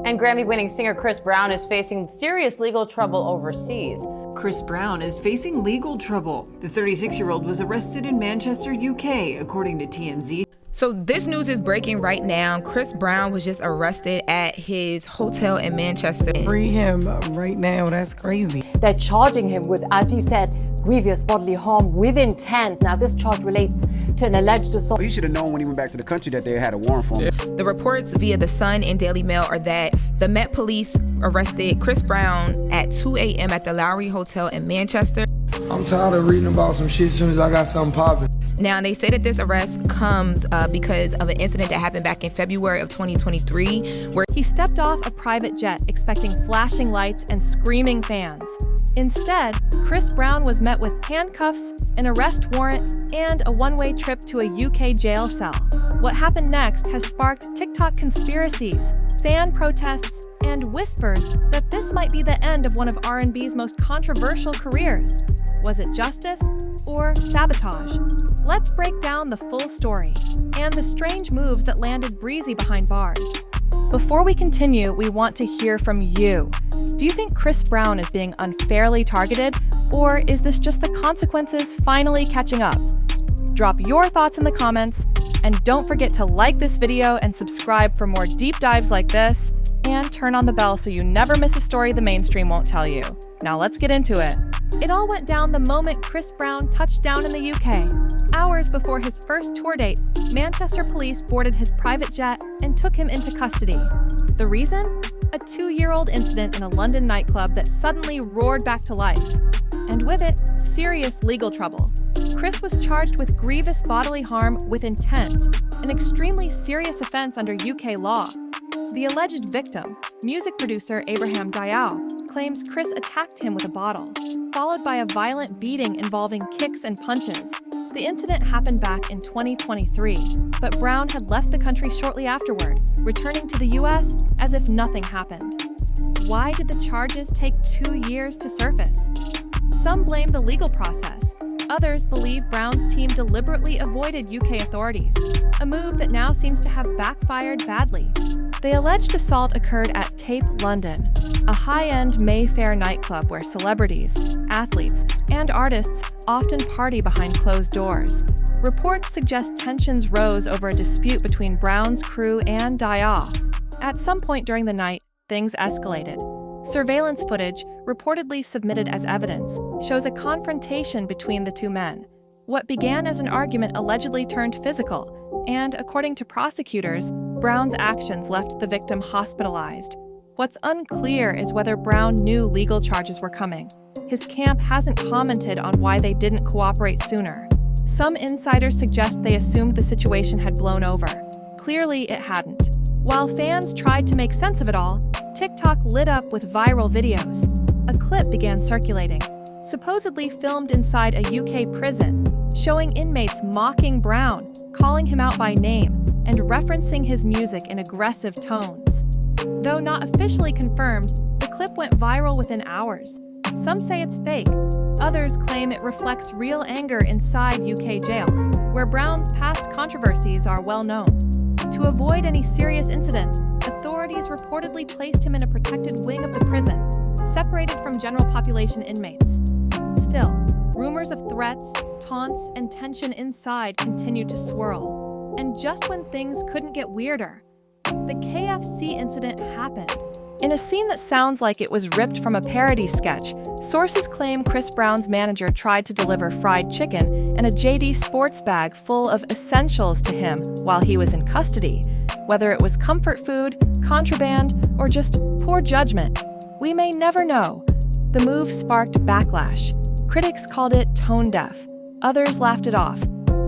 And Grammy-winning singer Chris Brown is facing serious legal trouble overseas. Chris Brown is facing legal trouble. The 36-year-old was arrested in Manchester, UK, according to TMZ. So this news is breaking right now. Chris Brown was just arrested at his hotel in Manchester. Free him right now. That's crazy. They're charging him with, as you said, grievous bodily harm with intent. Now, this charge relates to an alleged assault. He should have known when he went back to the country that they had a warrant for him. The reports via The Sun and Daily Mail are that the Met Police arrested Chris Brown at 2 a.m. at the Lowry Hotel in Manchester. I'm tired of reading about some shit as soon as I got something popping. Now, they say that this arrest comes because of an incident that happened back in February of 2023, where he stepped off a private jet expecting flashing lights and screaming fans. Instead, Chris Brown was met with handcuffs, an arrest warrant, and a one-way trip to a UK jail cell. What happened next has sparked TikTok conspiracies, fan protests, and whispers that this might be the end of one of R&B's most controversial careers. Was it justice or sabotage? Let's break down the full story and the strange moves that landed Breezy behind bars. Before we continue, we want to hear from you. Do you think Chris Brown is being unfairly targeted, or is this just the consequences finally catching up? Drop your thoughts in the comments, and don't forget to like this video and subscribe for more deep dives like this, and turn on the bell so you never miss a story the mainstream won't tell you. Now let's get into it. It all went down the moment Chris Brown touched down in the UK. Hours before his first tour date, Manchester police boarded his private jet and took him into custody. The reason? A 2-year-old incident in a London nightclub that suddenly roared back to life. And with it, serious legal trouble. Chris was charged with grievous bodily harm with intent, an extremely serious offense under UK law. The alleged victim, music producer Abraham Diao, claims Chris attacked him with a bottle, followed by a violent beating involving kicks and punches. The incident happened back in 2023, but Brown had left the country shortly afterward, returning to the US as if nothing happened. Why did the charges take 2 years to surface? Some blame the legal process. Others believe Brown's team deliberately avoided UK authorities, a move that now seems to have backfired badly. The alleged assault occurred at Tape London, a high-end Mayfair nightclub where celebrities, athletes, and artists often party behind closed doors. Reports suggest tensions rose over a dispute between Brown's crew and Diao. At some point during the night, things escalated. Surveillance footage, reportedly submitted as evidence, shows a confrontation between the two men. What began as an argument allegedly turned physical, and according to prosecutors, Brown's actions left the victim hospitalized. What's unclear is whether Brown knew legal charges were coming. His camp hasn't commented on why they didn't cooperate sooner. Some insiders suggest they assumed the situation had blown over. Clearly, it hadn't. While fans tried to make sense of it all, TikTok lit up with viral videos. A clip began circulating, supposedly filmed inside a UK prison, showing inmates mocking Brown, calling him out by name, and referencing his music in aggressive tones. Though not officially confirmed, the clip went viral within hours. Some say it's fake. Others claim it reflects real anger inside UK jails, where Brown's past controversies are well known. To avoid any serious incident, authorities reportedly placed him in a protected wing of the prison, separated from general population inmates. Still, rumors of threats, taunts, and tension inside continued to swirl. And just when things couldn't get weirder, the KFC incident happened. In a scene that sounds like it was ripped from a parody sketch, sources claim Chris Brown's manager tried to deliver fried chicken and a JD Sports bag full of essentials to him while he was in custody. Whether it was comfort food, contraband, or just poor judgment, we may never know. The move sparked backlash. Critics called it tone-deaf. Others laughed it off.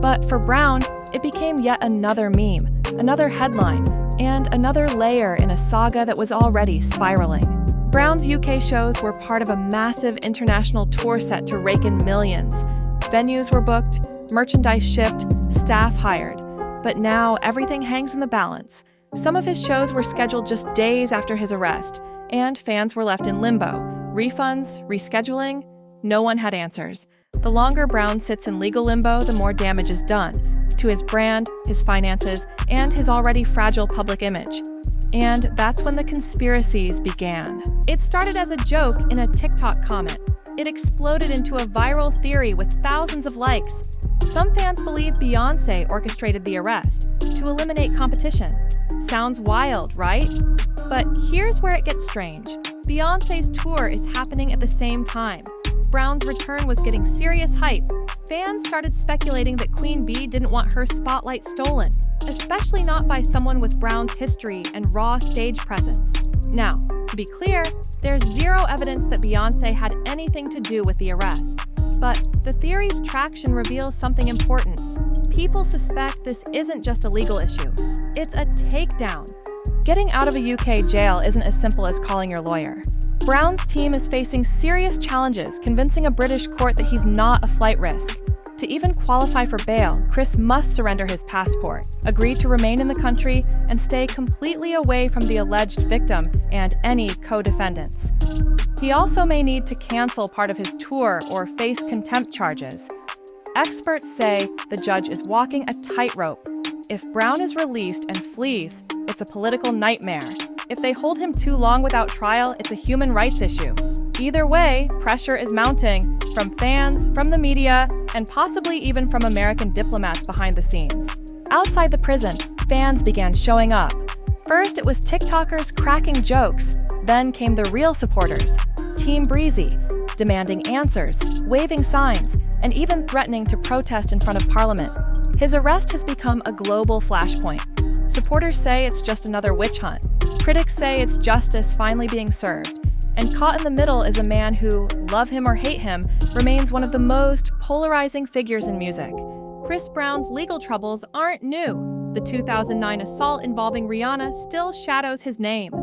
But for Brown, it became yet another meme, another headline, and another layer in a saga that was already spiraling. Brown's UK shows were part of a massive international tour set to rake in millions. Venues were booked, merchandise shipped, staff hired. But now everything hangs in the balance. Some of his shows were scheduled just days after his arrest, and fans were left in limbo. Refunds, rescheduling, no one had answers. The longer Brown sits in legal limbo, the more damage is done to his brand, his finances, and his already fragile public image. And that's when the conspiracies began. It started as a joke in a TikTok comment. It exploded into a viral theory with thousands of likes. Some fans believe Beyoncé orchestrated the arrest to eliminate competition. Sounds wild, right? But here's where it gets strange. Beyoncé's tour is happening at the same time. Brown's return was getting serious hype. Fans started speculating that Queen Bee didn't want her spotlight stolen, especially not by someone with Brown's history and raw stage presence. Now, to be clear, there's zero evidence that Beyoncé had anything to do with the arrest. But the theory's traction reveals something important. People suspect this isn't just a legal issue. It's a takedown. Getting out of a UK jail isn't as simple as calling your lawyer. Brown's team is facing serious challenges convincing a British court that he's not a flight risk. To even qualify for bail, Chris must surrender his passport, agree to remain in the country, and stay completely away from the alleged victim and any co-defendants. He also may need to cancel part of his tour or face contempt charges. Experts say the judge is walking a tightrope. If Brown is released and flees, it's a political nightmare. If they hold him too long without trial, it's a human rights issue. Either way, pressure is mounting from fans, from the media, and possibly even from American diplomats behind the scenes. Outside the prison, fans began showing up. First, it was TikTokers cracking jokes. Then came the real supporters, Team Breezy, demanding answers, waving signs, and even threatening to protest in front of Parliament. His arrest has become a global flashpoint. Supporters say it's just another witch hunt. Critics say it's justice finally being served. And caught in the middle is a man who, love him or hate him, remains one of the most polarizing figures in music. Chris Brown's legal troubles aren't new. The 2009 assault involving Rihanna still shadows his name.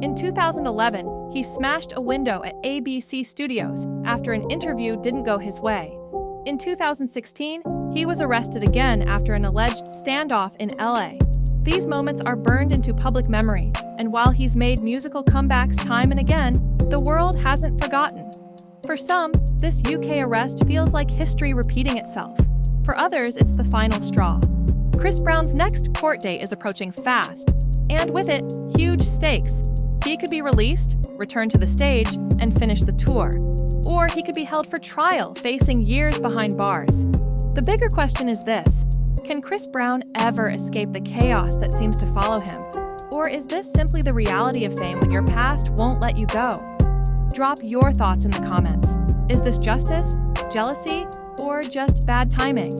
In 2011, he smashed a window at ABC Studios after an interview didn't go his way. In 2016, he was arrested again after an alleged standoff in LA. These moments are burned into public memory, and while he's made musical comebacks time and again, the world hasn't forgotten. For some, this UK arrest feels like history repeating itself. For others, it's the final straw. Chris Brown's next court date is approaching fast, and with it, huge stakes. He could be released, return to the stage, and finish the tour. Or he could be held for trial, facing years behind bars. The bigger question is this: can Chris Brown ever escape the chaos that seems to follow him? Or is this simply the reality of fame when your past won't let you go? Drop your thoughts in the comments. Is this justice, jealousy, or just bad timing?